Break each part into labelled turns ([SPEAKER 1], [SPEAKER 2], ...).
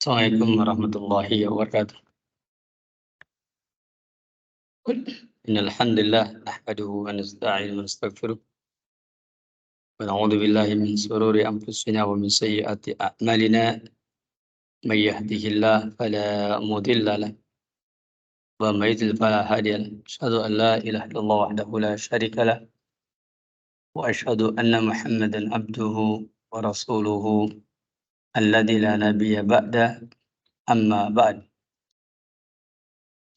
[SPEAKER 1] Assalamualaikum warahmatullahi wabarakatuh. Innal hamdalillah nahmaduhu wa nasta'inuhu wa nastaghfiruh wa na'udzu billahi min shururi anfusina wa min sayyiati a'malina. May yahdihillahu fala mudilla lahu wa may yudlil fala hadiya lahu. Asyhadu an la ilaha illallah wahdahu la syarika lahu wa asyhadu anna Muhammadan abduhu wa rasuluhu alladzi la nabiyya ba'da. Amma ba'd.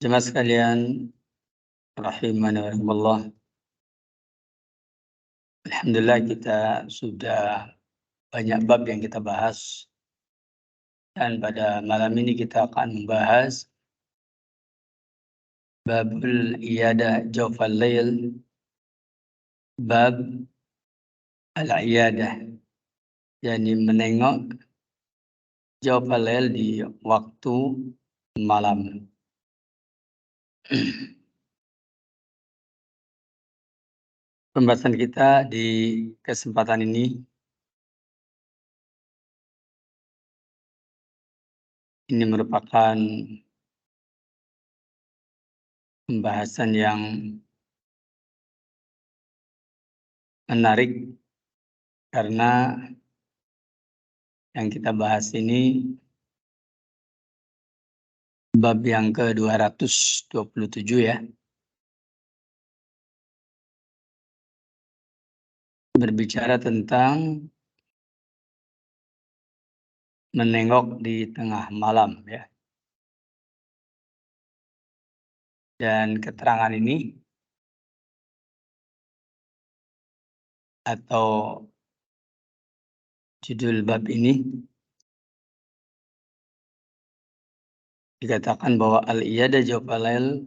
[SPEAKER 1] Jemaah sekalian rahimani wa rahimakumullah. Alhamdulillah kita sudah banyak bab yang kita bahas, dan pada malam ini kita akan membahas babul iyadah jawfal lail, bab al-iyadah, yakni menengok jawfal lail di waktu malam. Pembahasan kita di kesempatan ini merupakan pembahasan yang menarik karena yang kita bahas ini bab yang ke-227 ya. Berbicara tentang menengok di tengah malam ya. Dan keterangan ini atau judul bab ini dikatakan bahwa al-iyadah jawfal lail,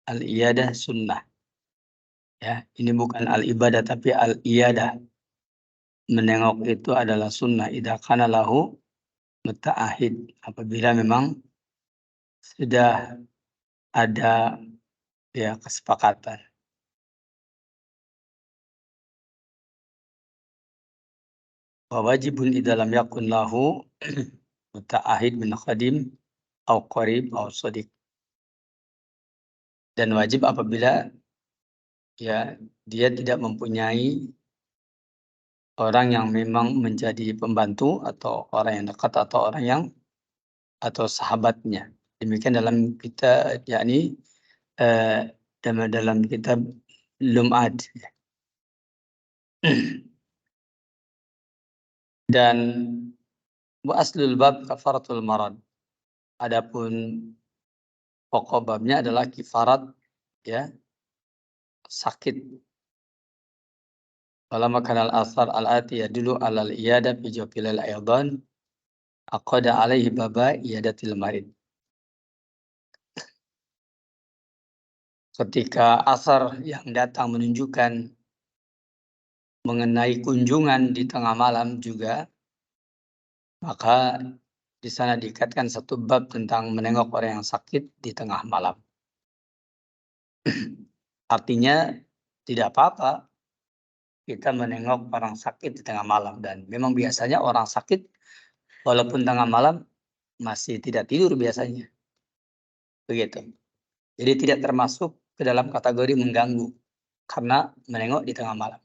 [SPEAKER 1] al-iyadah sunnah. Ya, ini bukan al-ibadah tapi al-iyadah. Menengok itu adalah sunnah idza kana lahu muta'ahid, apabila memang sudah ada ya kesepakatan. Wa wajibun idza lam yakun lahu muta'ahid min khadim au qarib au sadiq. Dan wajib apabila ya dia tidak mempunyai orang yang memang menjadi pembantu atau orang yang dekat atau orang yang atau sahabatnya. Demikian dalam kita yakni dalam kitab Lum'ad. Dan wa aslul bab kafaratul marad. Adapun pokok babnya adalah kifarat ya sakit. Walamma kana al-athar al-ati yadullu alal iyadah fi jawfil aidan aqada alaihi baba iyadatil marid. Ketika asar yang datang menunjukkan mengenai kunjungan di tengah malam juga, maka di sana dikaitkan satu bab tentang menengok orang yang sakit di tengah malam. Artinya tidak apa-apa kita menengok orang sakit di tengah malam, dan memang biasanya orang sakit walaupun tengah malam masih tidak tidur biasanya. Begitu. Jadi tidak termasuk ke dalam kategori mengganggu karena menengok di tengah malam.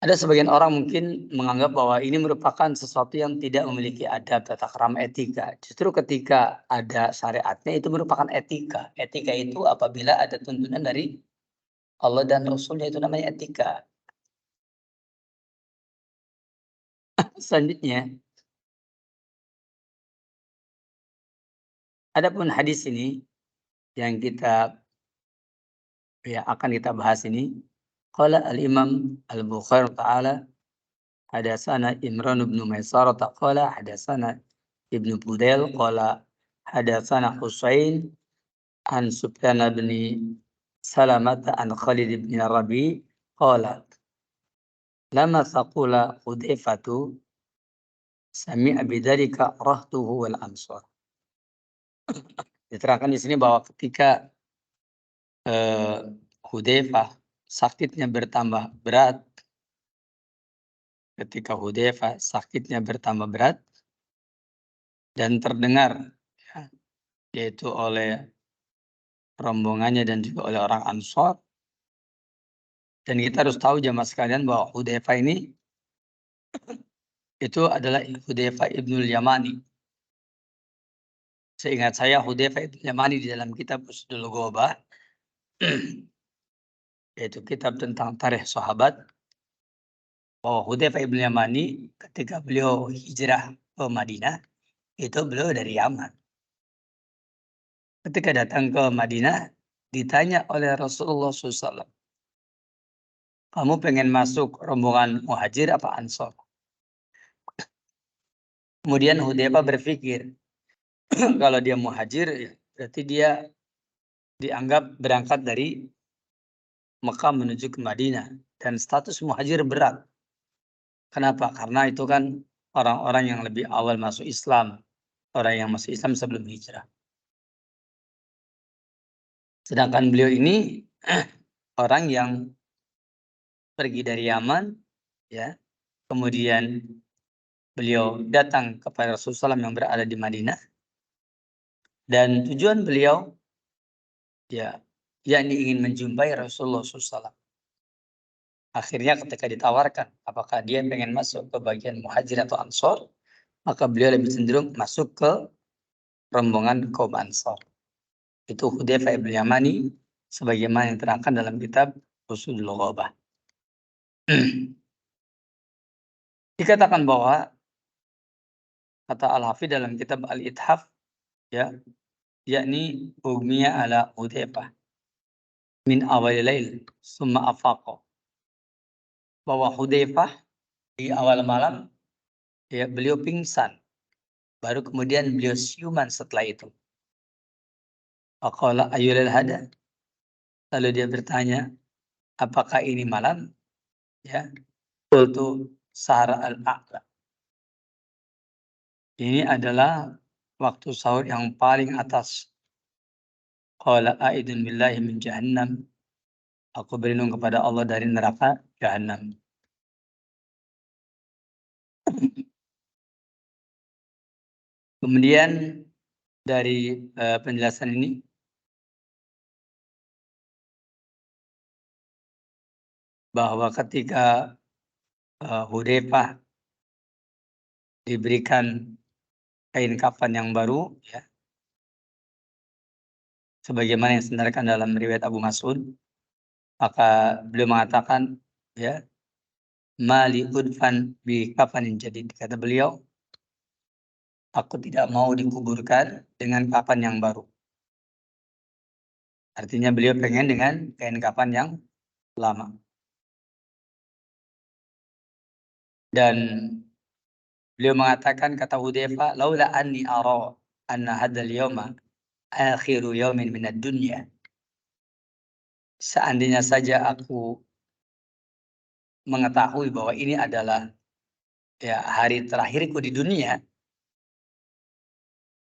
[SPEAKER 1] Ada sebagian orang mungkin menganggap bahwa ini merupakan sesuatu yang tidak memiliki adab, tata krama, etika. Justru ketika ada syariatnya itu merupakan etika. Etika itu apabila ada tuntunan dari Allah dan Rasulnya, itu namanya etika. Selanjutnya, adapun hadis ini yang akan kita bahas ini, qala al-Imam Al-Bukhari ta'ala hadatsana Imran bin Maisarah qala hadatsana Ibnu Fudail qala hadatsana Husain an Sufyan bin Salamah an Khalid bin Rabi qala lama taqula Hudzaifatu sami'a bidzalika rahtuhu wal ansar. Diterangkan di sini bahwa ketika Hudzaifah sakitnya bertambah berat, dan terdengar, ya, yaitu oleh rombongannya dan juga oleh orang Ansor. Dan kita harus tahu jamaah sekalian bahwa Hudzaifah ini itu adalah Hudzaifah Ibnul Yamani. Seingat saya Hudzaifah Ibnul Yamani di dalam kitab Usdul Ghobah, yaitu kitab tentang tarikh sahabat, bahwa Hudzaifah Ibnul Yamani ketika beliau hijrah ke Madinah, itu beliau dari Yaman. Ketika datang ke Madinah, ditanya oleh Rasulullah SAW, kamu pengen masuk rombongan muhajir apa ansor? Kemudian Hudzaifah berpikir, kalau dia muhajir, ya, berarti dia dianggap berangkat dari Mekah menuju ke Madinah. Dan status muhajir berat. Kenapa? Karena itu kan orang-orang yang lebih awal masuk Islam. Orang yang masuk Islam sebelum hijrah. Sedangkan beliau ini orang yang pergi dari Yaman, ya, kemudian beliau datang kepada Rasulullah SAW yang berada di Madinah, dan tujuan beliau, ya, yakni ingin menjumpai Rasulullah SAW. Akhirnya ketika ditawarkan apakah dia pengen masuk ke bagian muhajir atau ansor, maka beliau lebih cenderung masuk ke rombongan kaum ansor. Itu Hudzaifah Ibn Yamani sebagaimana yang terangkan dalam kitab Usdul Ghobah. Dikatakan bahwa kata Al-Hafidh dalam kitab Al-Ithaf, ya, yakni ugmiya ala Hudzaifah min awal lail summa afaqa, bahwa Hudzaifah di awal malam, ya, beliau pingsan, baru kemudian beliau siuman setelah itu. Faqala ayyul hada, lalu dia bertanya, apakah ini malam? Ya, qultu sahara al-a'la. Ini adalah waktu sahur yang paling atas. Qala a'idun billahi min jahannam. Aku berlindung kepada Allah dari neraka Jahannam. Kemudian dari penjelasan ini, bahwa ketika Hudzaifah diberikan kain kafan yang baru, ya, sebagaimana yang disandarkan dalam riwayat Abu Mas'ud, maka beliau mengatakan, ya, mali udfan bi kafanin jadid. Kata beliau, aku tidak mau dikuburkan dengan kafan yang baru. Artinya beliau pengen dengan kain kafan yang lama. Dan beliau mengatakan, kata Hudzaifah, laula anni ara anna hadzal yawma akhiru yawmin minad dunya. Seandainya saja aku mengetahui bahwa ini adalah ya hari terakhirku di dunia,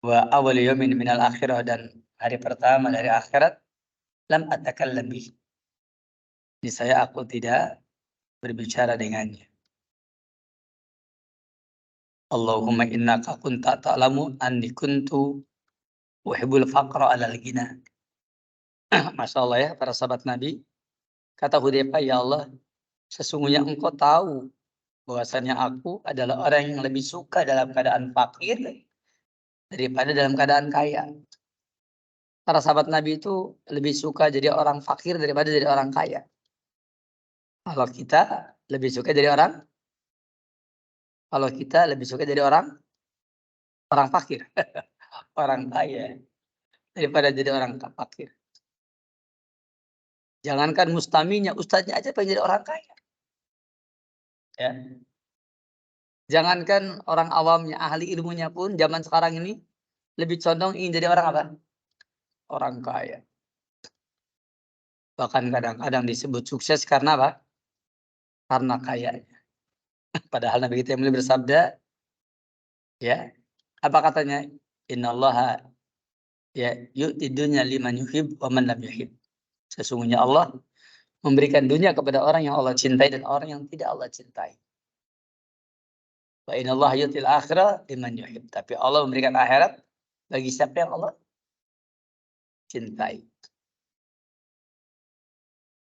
[SPEAKER 1] wa awal yaumin minal akhirah, dan hari pertama dari akhirat, lam atakallam bih. Niscaya aku tidak berbicara dengannya. Allahumma innaka kunta ta'lamu anni kuntu uhibbul faqra 'alal ghina. Masya Allah ya, para sahabat Nabi. Kata Hudzaifah, ya Allah, sesungguhnya engkau tahu bahwasanya aku adalah orang yang lebih suka dalam keadaan fakir daripada dalam keadaan kaya. Para sahabat Nabi itu lebih suka jadi orang fakir daripada jadi orang kaya. Kalau kita lebih suka jadi orang orang fakir, orang kaya daripada jadi orang fakir. Jangankan mustaminya, ustadznya aja pengen jadi orang kaya. Ya. Jangankan orang awamnya, ahli ilmunya pun zaman sekarang ini lebih condong ingin jadi orang apa? Orang kaya. Bahkan kadang-kadang disebut sukses karena apa? Karena kayanya. Padahal Nabi kita yang mulia bersabda, ya, apa katanya? Innallaha ya yu'ti dunya liman yuhib wa man lam yuhib. Sesungguhnya Allah memberikan dunia kepada orang yang Allah cintai dan orang yang tidak Allah cintai. Wa innallaha yu'til akhirah liman yuhib. Tapi Allah memberikan akhirat bagi siapa yang Allah cintai.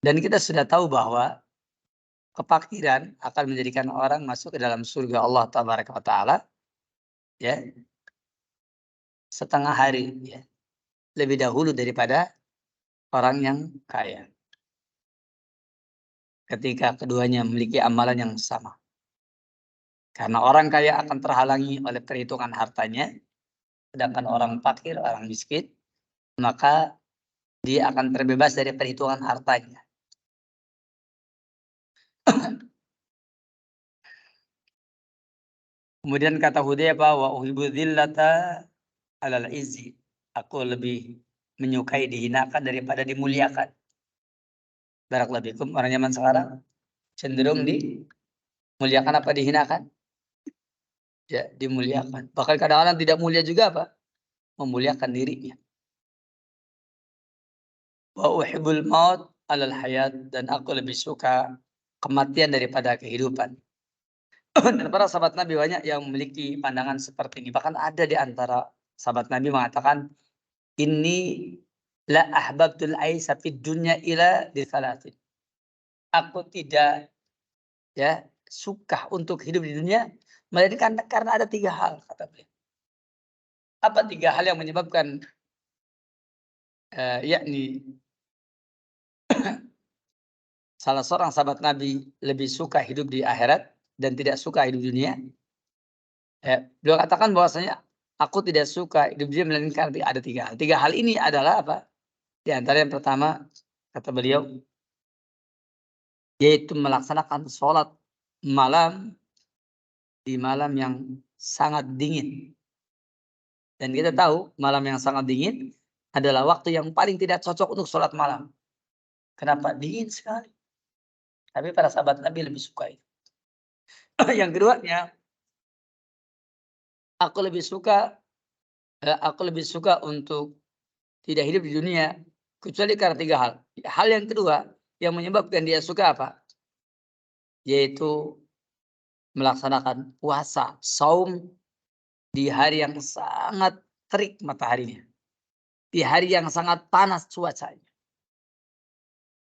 [SPEAKER 1] Dan kita sudah tahu bahwa kefakiran akan menjadikan orang masuk ke dalam surga Allah Tabaraka wa Ta'ala, ya, setengah hari, ya, lebih dahulu daripada orang yang kaya. Ketika keduanya memiliki amalan yang sama. Karena orang kaya akan terhalangi oleh perhitungan hartanya, sedangkan orang fakir, orang miskin, maka dia akan terbebas dari perhitungan hartanya. Kemudian kata Hudzaifah, wa uhibbu dzillata 'alal izzi. Aku lebih menyukai dihinakan daripada dimuliakan. Barakallahu fikum, orang zaman sekarang cenderung dimuliakan apa dihinakan? Ya, dimuliakan. Bahkan kadang-kadang tidak mulia juga apa? Memuliakan dirinya. Wa uhibbul maut 'alal hayat, dan aku lebih suka kematian daripada kehidupan. Dan para sahabat Nabi banyak yang memiliki pandangan seperti ini. Bahkan ada di antara sahabat Nabi mengatakan, ini la ahbabtul aisha fid dunya ila disalatin. Aku tidak, ya, suka untuk hidup di dunia melainkan karena ada 3 hal, kata beliau. Apa 3 hal yang menyebabkan yakni salah seorang sahabat Nabi lebih suka hidup di akhirat dan tidak suka hidup di dunia? Beliau katakan bahwasanya aku tidak suka hidup di dunia melainkan ada 3 hal. 3 hal ini adalah apa? Di antara yang pertama, kata beliau, yaitu melaksanakan sholat malam di malam yang sangat dingin. Dan kita tahu malam yang sangat dingin adalah waktu yang paling tidak cocok untuk sholat malam. Kenapa? Dingin sekali. Tapi para sahabat Nabi lebih suka itu. Yang keduanya, aku lebih suka untuk tidak hidup di dunia kecuali karena 3 hal. Hal yang kedua yang menyebabkan dia suka apa? Yaitu melaksanakan puasa, saum di hari yang sangat terik mataharinya. Di hari yang sangat panas cuacanya.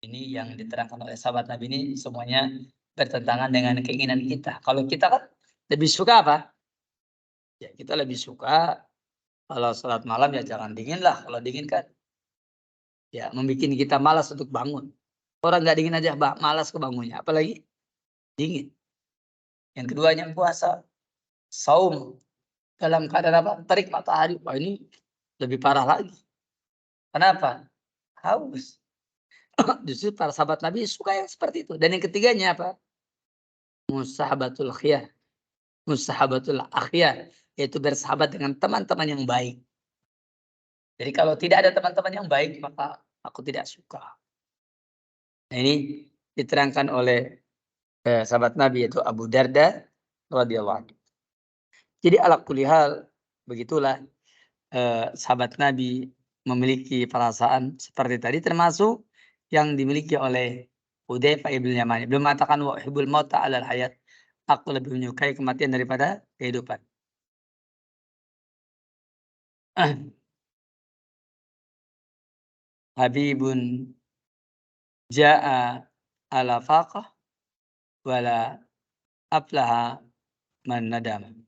[SPEAKER 1] Ini yang diterangkan oleh sahabat Nabi ini semuanya bertentangan dengan keinginan kita. Kalau kita kan lebih suka apa? Ya, kita lebih suka kalau salat malam ya jangan dingin lah. Kalau dingin kan ya membuat kita malas untuk bangun. Orang nggak dingin aja malas kebangunnya, apalagi dingin. Yang keduanya puasa, saum dalam keadaan apa? Terik matahari. Wah, ini lebih parah lagi. Kenapa? Haus. Justru para sahabat Nabi suka yang seperti itu. Dan yang ketiganya apa? Musahabatul khiyar. Musahabatul akhyar. Yaitu bersahabat dengan teman-teman yang baik. Jadi kalau tidak ada teman-teman yang baik, maka aku tidak suka. Nah, ini diterangkan oleh sahabat Nabi yaitu Abu Darda radhiyallahu anhu. Jadi ala kulli hal begitulah sahabat Nabi memiliki perasaan seperti tadi, termasuk yang dimiliki oleh Hudzaifah ibn Yamani. Beliau mengatakan wa uhibbul mauta 'alal hayat. Aku lebih menyukai kematian daripada kehidupan. Habibun jaa ala faqah wala aflaha man nadam.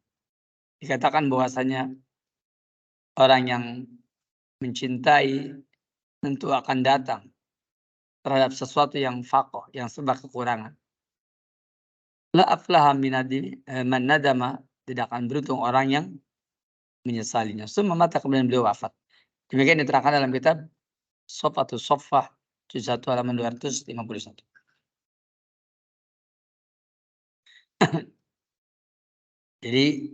[SPEAKER 1] Dikatakan bahwasanya orang yang mencintai tentu akan datang terhadap sesuatu yang faqah, yang serba kekurangan. La aflaha man nadama, tidak akan beruntung orang yang menyesalinya. Summa mata, kemudian beliau wafat. Demikian diterangkan dalam kitab Shoffatus Shoffah juz 1 halaman 251. Jadi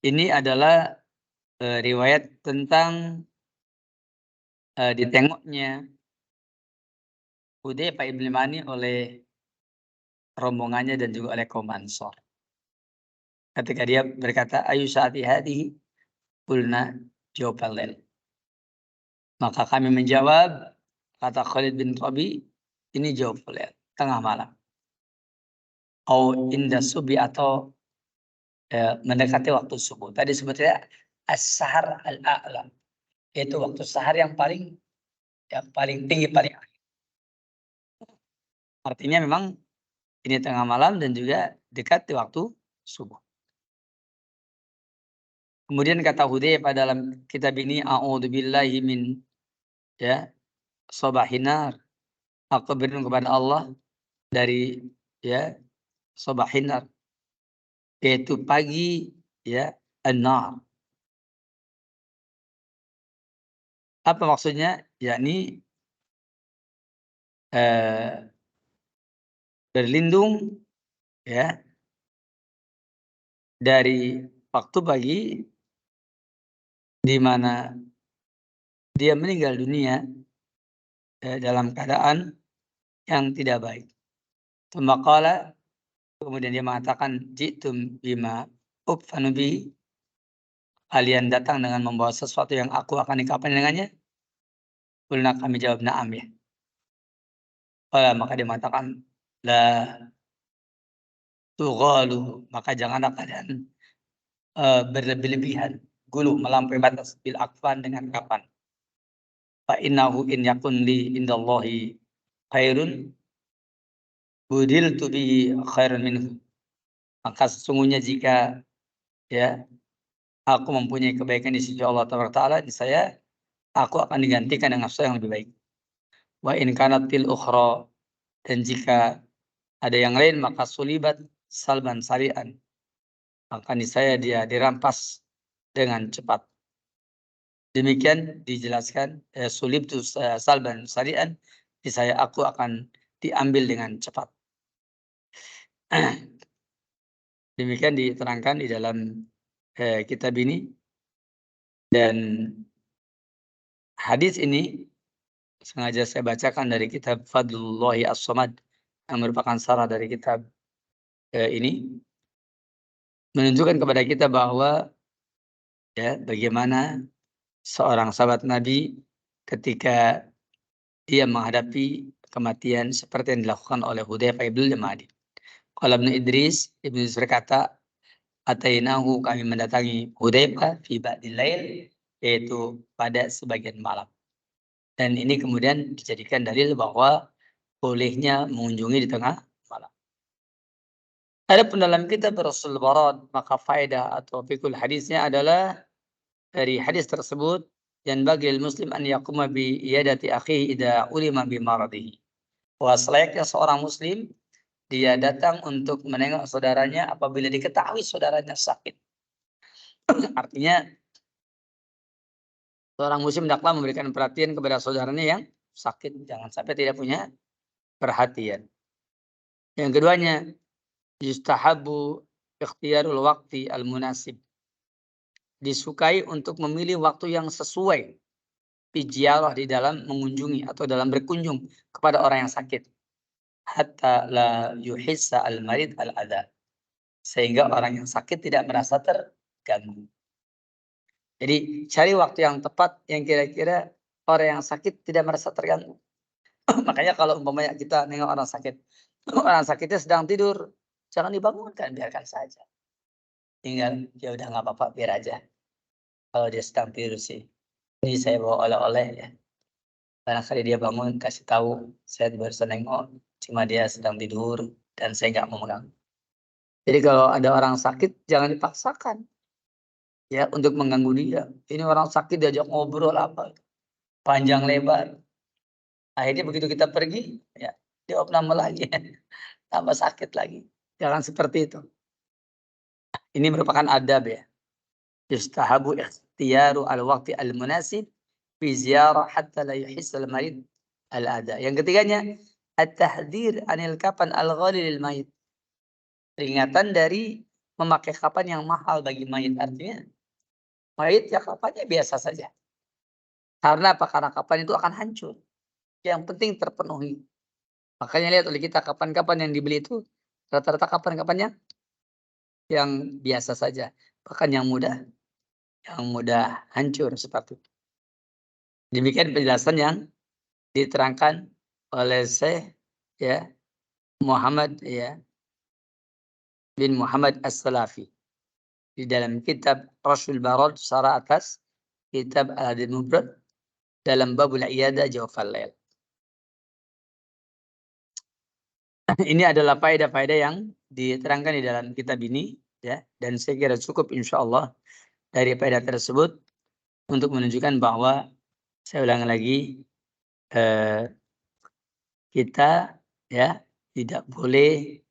[SPEAKER 1] ini adalah riwayat tentang ditengoknya Hudzaifah ibn Yamani oleh rombongannya dan juga oleh kaum Ansor. Ketika dia berkata, ayu saati hadihi, qulna jawabal lail. Maka kami menjawab, kata Khalid bin Rabi, ini jawabal lail, tengah malam. Au inda subi, atau mendekati waktu subuh. Tadi sebetulnya as-sahar al-a'la, yaitu waktu sahar yang paling tinggi, paling akhir. Artinya memang ini tengah malam dan juga dekat di waktu subuh. Kemudian kata Hudzaifah dalam kitab ini, a'udzubillahi min sobahinar. Aku berlindung kepada Allah dari sobahinar, yaitu pagi an-nar. Apa maksudnya? Yakni berlindung dari waktu pagi di mana dia meninggal dunia dalam keadaan yang tidak baik. Maqala, kemudian dia mengatakan, jitum bima ufanu bi, kalian datang dengan membawa sesuatu yang aku akan dikafani dengannya. Kulna, kami jawab na'am ya. Maka dia mengatakan, la tughalu, maka janganlah kalian berlebih-lebihan, gulu, melampaui batas, bil akfan, dengan kapan. Fa innahu in yakun li indallahi khairun budiltu bihi khairun minhu. Maka sesungguhnya jika aku mempunyai kebaikan di sisi Allah Taala, saya aku akan digantikan dengan sesuatu yang lebih baik. Wa in kanatil ukhra, dan jika ada yang lain, maka sulibat salban sari'an, maka niscaya dia dirampas dengan cepat. Demikian dijelaskan, sulibtu salban sari'an, niscaya aku akan diambil dengan cepat. Demikian diterangkan di dalam kitab ini. Dan hadis ini sengaja saya bacakan dari kitab Fadlullahi As-Samad, yang merupakan sarah dari kitab ini, menunjukkan kepada kita bahwa bagaimana seorang sahabat Nabi ketika dia menghadapi kematian seperti yang dilakukan oleh Hudzaifah ibn Yamani. Qala Ibnu Idris, Ibnu Idris berkata, atainahu, kami mendatangi Hudzaifah fi ba'dil lail, yaitu pada sebagian malam. Dan ini kemudian dijadikan dalil bahwa bolehnya mengunjungi di tengah malam. Adapun dalam kitab Rasul Barad, maka faedah atau fikul hadisnya adalah dari hadis tersebut, dan bagi muslim an yaquma bi iyadati akhihi idza ulima bi maradihi. Bahwa selayaknya seorang muslim dia datang untuk menengok saudaranya apabila diketahui saudaranya sakit. Artinya seorang muslim hendaklah memberikan perhatian kepada saudaranya yang sakit, jangan sampai tidak punya perhatian. Yang keduanya, yustahabu ikhtiyarul waqti al-munasib. Disukai untuk memilih waktu yang sesuai fijiarah, di dalam mengunjungi atau dalam berkunjung kepada orang yang sakit. hatta la yuhissa al-marid al-adha. Sehingga orang yang sakit tidak merasa terganggu. Jadi cari waktu yang tepat yang kira-kira orang yang sakit tidak merasa terganggu. Makanya kalau umpamanya kita nengok orang sakit, orang sakitnya sedang tidur, jangan dibangunkan, biarkan saja. Tinggal, ya udah nggak apa-apa, biar aja. Kalau dia sedang tidur sih, ini saya bawa oleh-oleh ya. Barangkali dia bangun, kasih tahu, saya barusan nengok, cuma dia sedang tidur dan saya nggak mau mengganggu. Jadi kalau ada orang sakit, jangan dipaksakan ya untuk mengganggu dia. Ini orang sakit diajak ngobrol apa, panjang lebar. Akhirnya begitu kita pergi, ya diopname lagi, tambah sakit lagi. Jangan seperti itu. Ini merupakan adab ya. Yustahabu ikhtiyaru al-waqti al-munasib fi ziyarah hatta la yuhiss al-marid al-adha. Yang ketiganya, at-tahdhir anil kapan al-ghali lil mayit. Peringatan dari memakai kapan yang mahal bagi mayit. Artinya, mayit ya kapannya biasa saja. Karena apa? Karena kapan itu akan hancur. Yang penting terpenuhi. Makanya lihat oleh kita kapan-kapan yang dibeli itu rata-rata kapan-kapannya yang biasa saja. Bahkan yang mudah hancur seperti itu. Demikian penjelasan yang diterangkan oleh Syekh ya Muhammad ya bin Muhammad As-Salafi di dalam kitab Rasul Barad Syarah atas kitab Al-Adab Mufrad dalam babul iyadah jawfal lail. Ini adalah faedah-faedah yang diterangkan di dalam kitab ini ya, dan saya kira cukup insyaallah dari faedah tersebut untuk menunjukkan bahwa saya ulangi lagi kita ya tidak boleh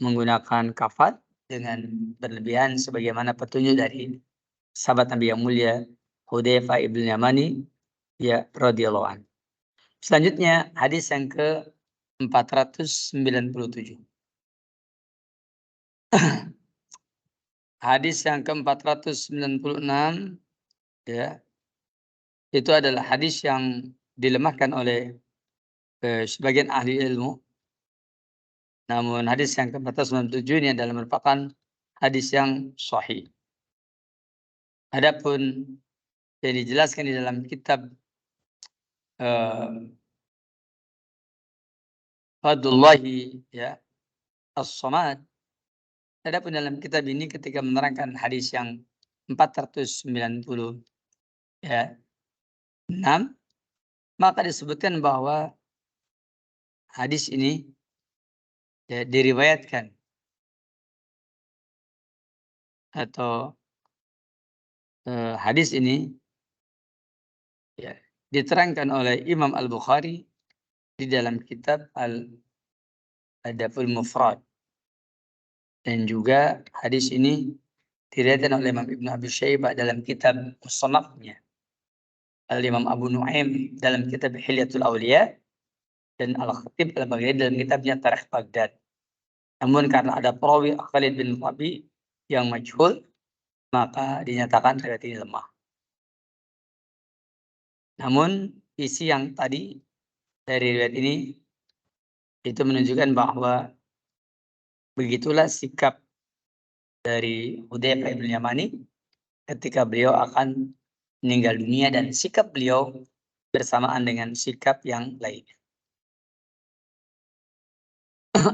[SPEAKER 1] menggunakan kafan dengan berlebihan sebagaimana petunjuk dari sahabat Nabi yang mulia Hudzaifah ibn Yamani ya radhiyallahu anhu. Selanjutnya hadis yang ke 497. Hadis yang ke 496 ya. Itu adalah hadis yang dilemahkan oleh sebagian ahli ilmu. Namun hadis yang ke 497 ini adalah merupakan hadis yang sahih. Adapun yang dijelaskan di dalam kitab Fadlullahi ya As-Samad. Adapun dalam kitab ini ketika menerangkan hadis yang 490 ya 6, maka disebutkan bahwa hadis ini ya, diriwayatkan atau hadis ini ya, diterangkan oleh Imam Al-Bukhari di dalam kitab Al-Adabul Mufrad. Dan juga hadis ini diriwayatkan oleh Imam Ibnu Abi Syaibah dalam kitab Musannafnya. Al-Imam Abu Nuaim dalam kitab Hilyatul Auliya dan Al-Khatib Al-Baghdadi dalam kitabnya Tarikh Baghdad. Namun karena ada perawi Khalid bin Rabi yang majhul, maka dinyatakan riwayat ini lemah. Namun isi yang tadi dari riwayat ini itu menunjukkan bahwa begitulah sikap dari Hudzaifah bin Yamani ketika beliau akan meninggal dunia dan sikap beliau bersamaan dengan sikap yang lainnya.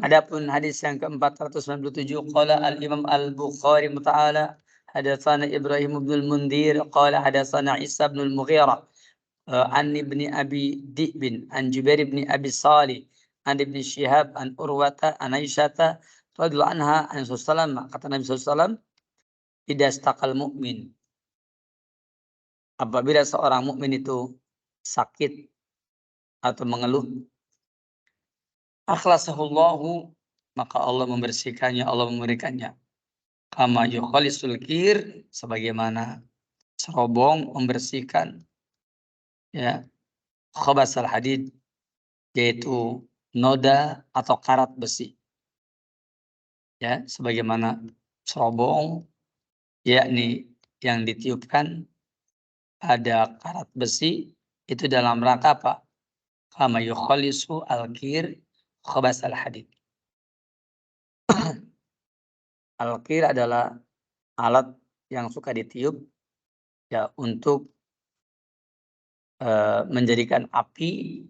[SPEAKER 1] Adapun hadis yang ke-497 qala al-Imam Al-Bukhari ta'ala hadatsana Ibrahim bin al-Mundhir qala hadatsana Isa bin al-Mughirah an ibni Abi Dhi'bin an Jubair bin Abi Salih an Ibn Shihab an Urwata an Aisyata radhiyallahu anha an Rasulullah kata Nabi sallallahu tidak istakal mukmin apabila seorang mukmin itu sakit atau mengeluh akhlasahullahu maka Allah membersihkannya, Allah memberikannya kama yukhalisul kir sebagaimana serobong membersihkan ya khabasal hadid yaitu noda atau karat besi. Ya, sebagaimana serobong yakni yang ditiupkan ada karat besi itu dalam rangka apa? kama yukhalisu al-qir khabas al-hadid. Al-qir adalah alat yang suka ditiup ya untuk menjadikan api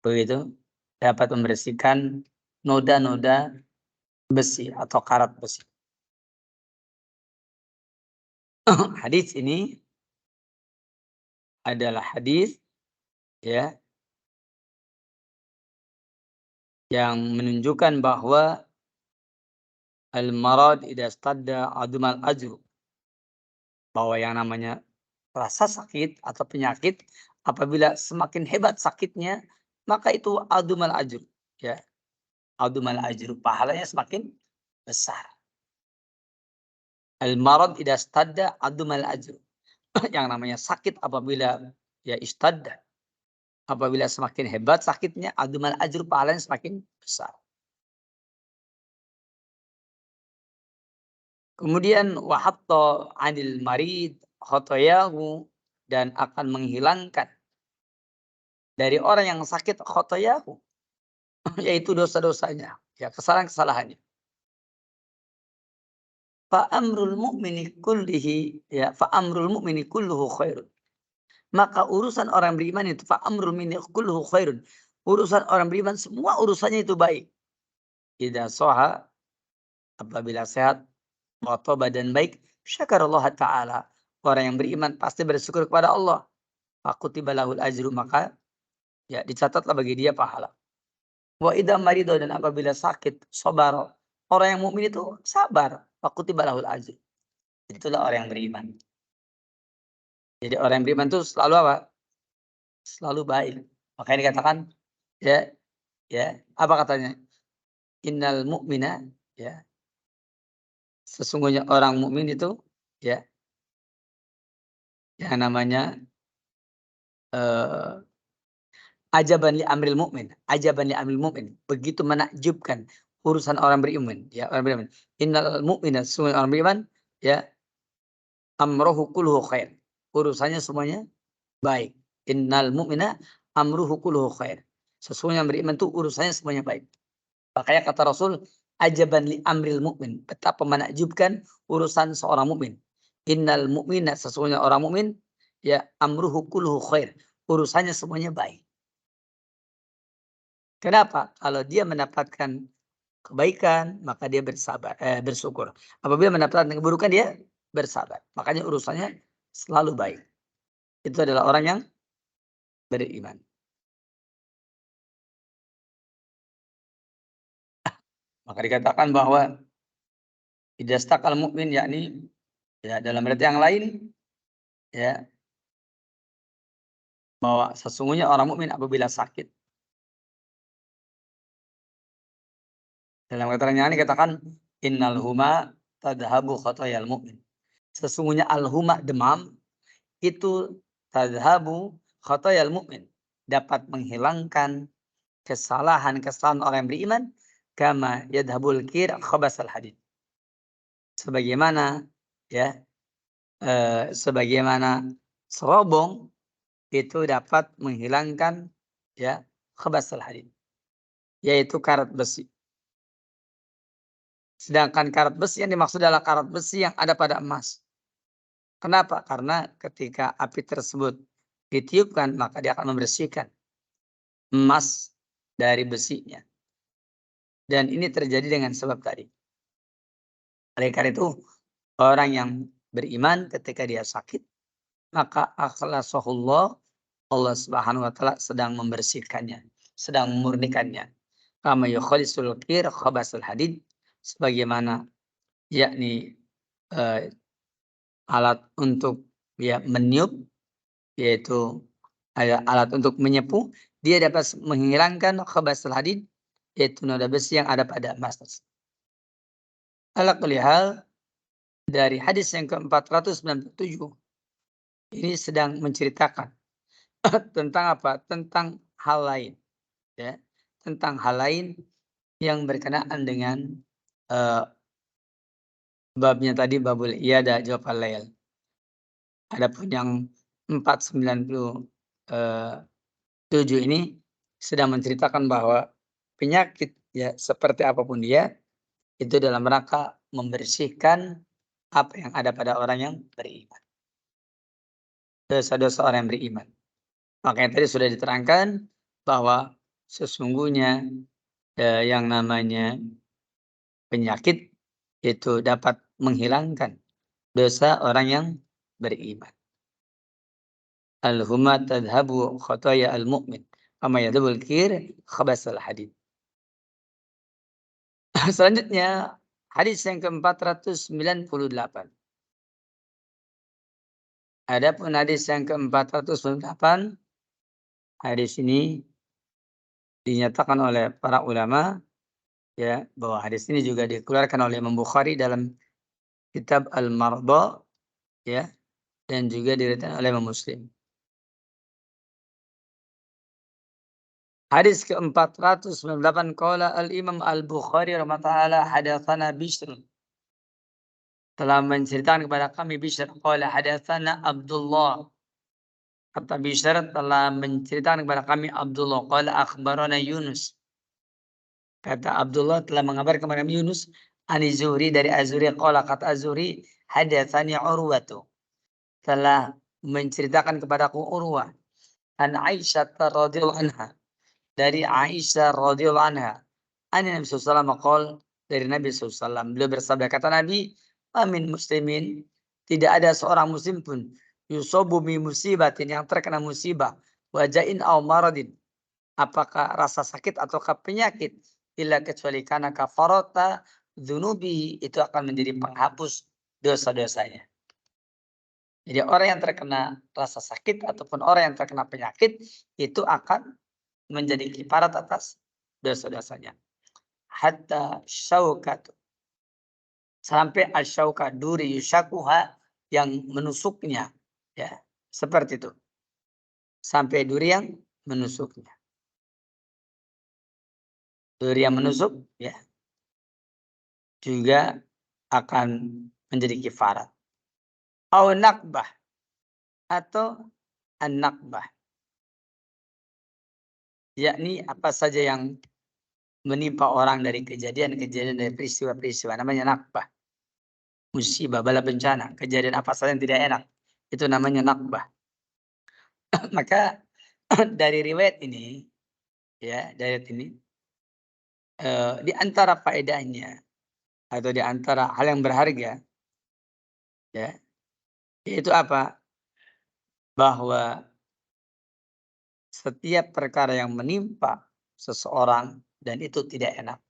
[SPEAKER 1] begitu dapat membersihkan noda-noda besi atau karat besi. Hadis ini adalah hadis ya yang menunjukkan bahwa al-marad idza stadda adumal ajru, bahwa yang namanya rasa sakit atau penyakit apabila semakin hebat sakitnya maka itu adumal ajru ya, adumal ajru pahalanya semakin besar. Al-marad idza stadda adumal ajru. Yang namanya sakit apabila ya istadda, apabila semakin hebat sakitnya adumal ajru pahalanya semakin besar. Kemudian wahatta 'anil marid khotoyahu, dan akan menghilangkan dari orang yang sakit khotoyahu, yaitu dosa-dosanya, ya kesalahan-kesalahannya. Fa amrul mu'mini kullihi ya fa amrul mu'mini kulluhu khairun. Maka urusan orang beriman itu fa amrul mu'mini kulluhu khairun. Urusan orang beriman semua urusannya itu baik. Idza shaha, apabila sehat, wa taba dan baik, syakarallah taala. Orang yang beriman pasti bersyukur kepada Allah. Fakutiba lahul ajru, maka ya dicatatlah bagi dia pahala. Wa idza marido, dan apabila sakit, sabar. Orang yang mukmin itu sabar. Fakutiba lahul ajru. Itulah orang yang beriman. Jadi orang yang beriman itu selalu apa? Selalu baik. Makanya dikatakan ya ya apa katanya? Innal mu'mina ya, sesungguhnya orang mukmin itu ya yang namanya ajaban li amril mu'min, ajaban li amril mu'min, begitu menakjubkan urusan orang beriman, ya orang beriman. Innal mu'mina, sesungguhnya orang beriman, ya amruhu kulluhu khair. Urusannya semuanya baik. Innal mu'mina amruhu kulluhu khair. Sesungguhnya yang beriman itu urusannya semuanya baik. Makanya kata Rasul, ajaban li amril mu'min, betapa menakjubkan urusan seorang mukmin. Innal mu'mina, sesungguhnya orang mukmin, ya amruhu kulluhu khair. Urusannya semuanya baik. Kenapa? Kalau dia mendapatkan kebaikan, maka dia bersyukur. Apabila mendapatkan keburukan, dia bersabar. Makanya urusannya selalu baik. Itu adalah orang yang beriman. Maka dikatakan bahwa idastaqal mukmin, yakni ya dalam arti yang lain ya, bahwa sesungguhnya orang mukmin apabila sakit. Dalam keterangan yang lain dikatakan innal huma tadhabu khotoyal mukmin. Sesungguhnya al-huma, demam, itu tadhabu khotoyal mukmin, dapat menghilangkan kesalahan-kesalahan orang yang beriman, kama yadhabul kir khabasal hadid. Sebagaimana ya sebagaimana serobong itu dapat menghilangkan ya khabasal hadid, yaitu karat besi. Sedangkan karat besi yang dimaksud adalah karat besi yang ada pada emas. Kenapa? Karena ketika api tersebut ditiupkan, maka dia akan membersihkan emas dari besinya. Dan ini terjadi dengan sebab tadi. Oleh karena itu, orang yang beriman ketika dia sakit, maka akhlasahullah, Allah Subhanahu wa taala sedang membersihkannya, sedang memurnikannya. Kama yukhalisul qir khabasul hadid, sebagaimana yakni alat untuk ya meniup, yaitu alat untuk menyepuh, dia dapat menghilangkan khabasul hadid, yaitu noda besi yang ada pada emas. Ala kulli hal, dari hadis yang ke-497 ini sedang menceritakan tentang apa? Tentang hal lain, ya. Tentang hal lain yang berkenaan dengan babnya tadi, babul iyadah jawfal lail. Adapun yang 490 7 ini sedang menceritakan bahwa penyakit ya seperti apapun dia itu dalam rangka membersihkan apa yang ada pada orang yang beriman. Dosa-dosa orang yang beriman. Makanya tadi sudah diterangkan bahwa sesungguhnya yang namanya penyakit itu dapat menghilangkan dosa orang yang beriman. Al-huma tadhabu khataya al-mu'min. Kama yadhhabul kir khabasal hadid. Selanjutnya hadis yang ke-498. Adapun hadis yang ke-498, hadis ini dinyatakan oleh para ulama ya bahwa hadis ini juga dikeluarkan oleh Imam Bukhari dalam kitab Al-Marda ya dan juga diriwayatkan oleh Imam Muslim. Hadis ke-498 qala al-Imam Al-Bukhari rahimahullah taala hadatsana Bishr telah menceritakan kepada kami Bishr qala hadatsana Abdullah. Kata Bishr telah menceritakan kepada kami Abdullah qala akhbarana Yunus. Kata Abdullah telah mengabarkan kepada kami Yunus ani Zuhri dari Az-Zuhri qala kata Az-Zuhri hadatsani Urwatu telah menceritakan kepadaku Urwah an Aisyah radhiyallahu anha dari Aisyah radhiyallahu anha Nabi sallallahu alaihi wasallam dari Nabi SAW. Beliau bersabda, kata Nabi, amin muslimin, tidak ada seorang muslim pun yusobu bi musibatin yang terkena musibah wajain aw maradin, apakah rasa sakit ataukah penyakit, illa kecuali karena kafarata dzunubi, itu akan menjadi penghapus dosa-dosanya. Jadi orang yang terkena rasa sakit ataupun orang yang terkena penyakit itu akan menjadi kifarat atas dosa-dosanya. Hatta syaukat, sampai asyauka duri yushakuha yang menusuknya ya seperti itu, sampai duri yang menusuknya, duri yang menusuk ya juga akan menjadi kifarat. Au nakbah atau an-nakbah, yakni apa saja yang menimpa orang dari kejadian-kejadian, dari peristiwa-peristiwa, namanya nakbah. Musibah, bala bencana, kejadian apa saja yang tidak enak, itu namanya nakbah. Maka dari riwayat ini ya, dari ini di antara faedahnya atau di antara hal yang berharga ya, yaitu apa? Bahwa setiap perkara yang menimpa seseorang dan itu tidak enak,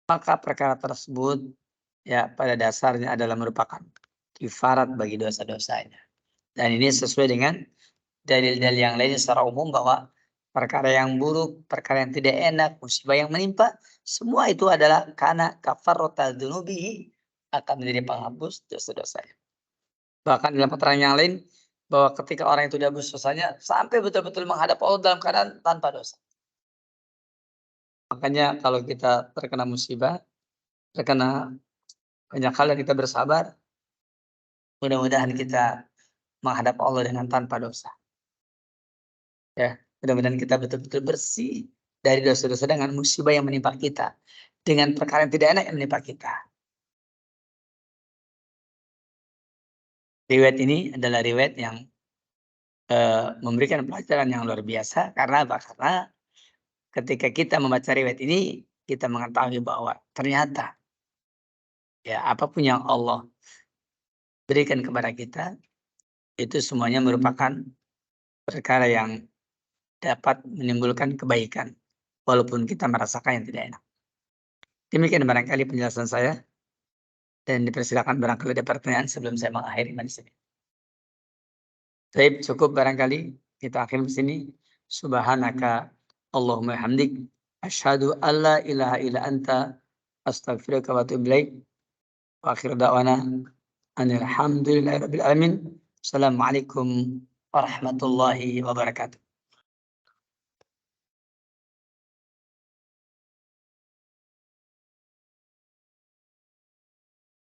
[SPEAKER 1] maka perkara tersebut ya pada dasarnya adalah merupakan kifarat bagi dosa-dosanya. Dan ini sesuai dengan dalil-dalil yang lain secara umum bahwa perkara yang buruk, perkara yang tidak enak, musibah yang menimpa, semua itu adalah karena kafarata dzunubihi, akan menjadi penghapus dosa-dosanya. Bahkan dalam keterangan yang lain bahwa ketika orang itu dihapus dosanya sampai betul-betul menghadap Allah dalam keadaan tanpa dosa. Makanya kalau kita terkena musibah, terkena banyak hal yang kita bersabar, mudah-mudahan kita menghadap Allah dengan tanpa dosa. Ya, mudah-mudahan kita betul-betul bersih dari dosa-dosa dengan musibah yang menimpa kita, dengan perkara yang tidak enak yang menimpa kita. Riwayat ini adalah riwayat yang memberikan pelajaran yang luar biasa. Karena apa? Karena ketika kita membaca riwayat ini, kita mengetahui bahwa ternyata ya apapun yang Allah berikan kepada kita, itu semuanya merupakan perkara yang dapat menimbulkan kebaikan, walaupun kita merasakan yang tidak enak. Demikian barangkali penjelasan saya, dan dipersilakan barangkali ada pertanyaan sebelum saya mengakhiri di sini. Baik, cukup barangkali kita akhiri di sini. Subhanaka Allahumma hamdik, asyhadu alla ilaha illa anta, astaghfiruka wa atubu ilaik. Wa akhir da'wana alhamdulillahirabbil alamin. Assalamualaikum warahmatullahi wabarakatuh.